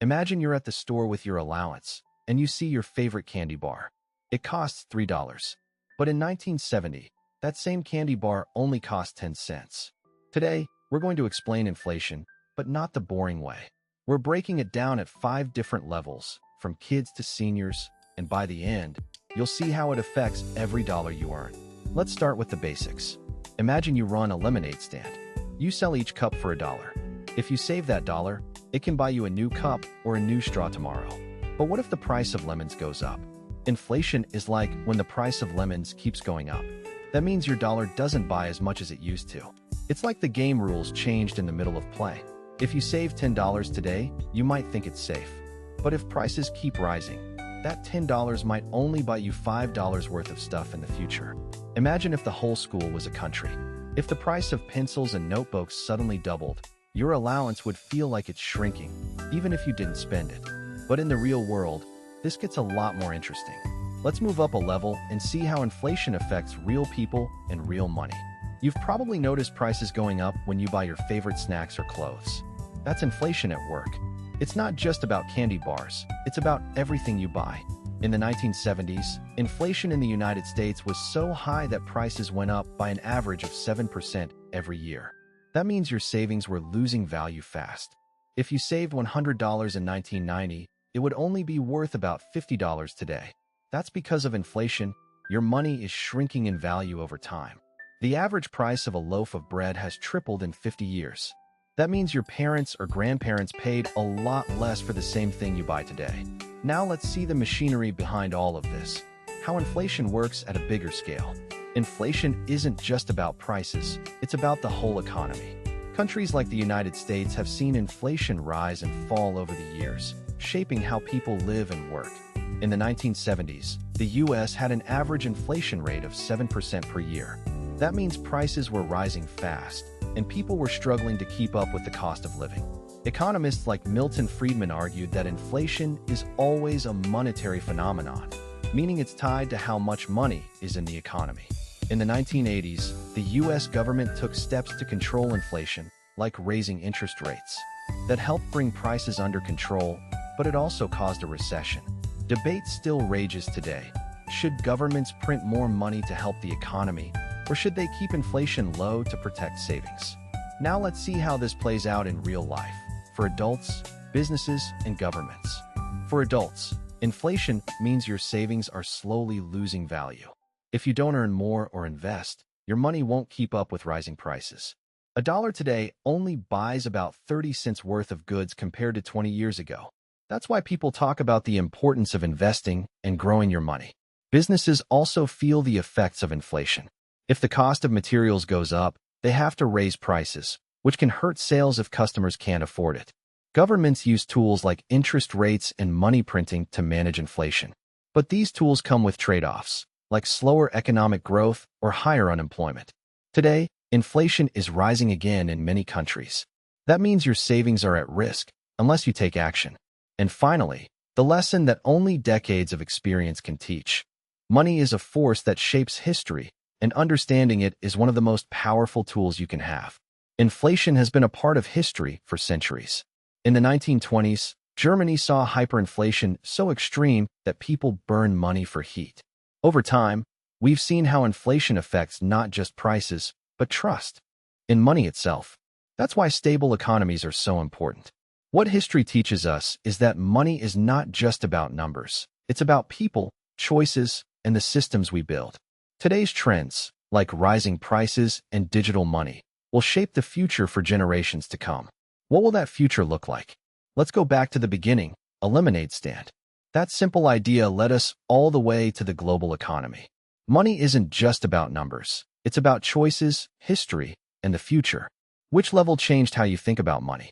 Imagine you're at the store with your allowance, and you see your favorite candy bar. It costs $3. But in 1970, that same candy bar only cost 10 cents. Today, we're going to explain inflation, but not the boring way. We're breaking it down at 5 different levels, from kids to seniors, and by the end, you'll see how it affects every dollar you earn. Let's start with the basics. Imagine you run a lemonade stand. You sell each cup for $1. If you save that dollar, it can buy you a new cup or a new straw tomorrow. But what if the price of lemons goes up? Inflation is like when the price of lemons keeps going up. That means your dollar doesn't buy as much as it used to. It's like the game rules changed in the middle of play. If you save $10 today, you might think it's safe. But if prices keep rising, that $10 might only buy you $5 worth of stuff in the future. Imagine if the whole school was a country. If the price of pencils and notebooks suddenly doubled, your allowance would feel like it's shrinking, even if you didn't spend it. But in the real world, this gets a lot more interesting. Let's move up a level and see how inflation affects real people and real money. You've probably noticed prices going up when you buy your favorite snacks or clothes. That's inflation at work. It's not just about candy bars, it's about everything you buy. In the 1970s, inflation in the United States was so high that prices went up by an average of 7% every year. That means your savings were losing value fast. If you saved $100 in 1990, it would only be worth about $50 today. That's because of inflation. Your money is shrinking in value over time. The average price of a loaf of bread has tripled in 50 years. That means your parents or grandparents paid a lot less for the same thing you buy today. Now let's see the machinery behind all of this. How inflation works at a bigger scale. Inflation isn't just about prices, it's about the whole economy. Countries like the United States have seen inflation rise and fall over the years, shaping how people live and work. In the 1970s, the US had an average inflation rate of 7% per year. That means prices were rising fast, and people were struggling to keep up with the cost of living. Economists like Milton Friedman argued that inflation is always a monetary phenomenon, meaning it's tied to how much money is in the economy. In the 1980s, the US government took steps to control inflation, like raising interest rates. That helped bring prices under control, but it also caused a recession. Debate still rages today. Should governments print more money to help the economy, or should they keep inflation low to protect savings? Now let's see how this plays out in real life, for adults, businesses, and governments. For adults, inflation means your savings are slowly losing value. If you don't earn more or invest, your money won't keep up with rising prices. A dollar today only buys about 30 cents worth of goods compared to 20 years ago. That's why people talk about the importance of investing and growing your money. Businesses also feel the effects of inflation. If the cost of materials goes up, they have to raise prices, which can hurt sales if customers can't afford it. Governments use tools like interest rates and money printing to manage inflation. But these tools come with trade-offs, like slower economic growth or higher unemployment. Today, inflation is rising again in many countries. That means your savings are at risk, unless you take action. And finally, the lesson that only decades of experience can teach. Money is a force that shapes history, and understanding it is one of the most powerful tools you can have. Inflation has been a part of history for centuries. In the 1920s, Germany saw hyperinflation so extreme that people burned money for heat. Over time, we've seen how inflation affects not just prices, but trust in money itself. That's why stable economies are so important. What history teaches us is that money is not just about numbers. It's about people, choices, and the systems we build. Today's trends, like rising prices and digital money, will shape the future for generations to come. What will that future look like? Let's go back to the beginning, a lemonade stand. That simple idea led us all the way to the global economy. Money isn't just about numbers. It's about choices, history, and the future. Which level changed how you think about money?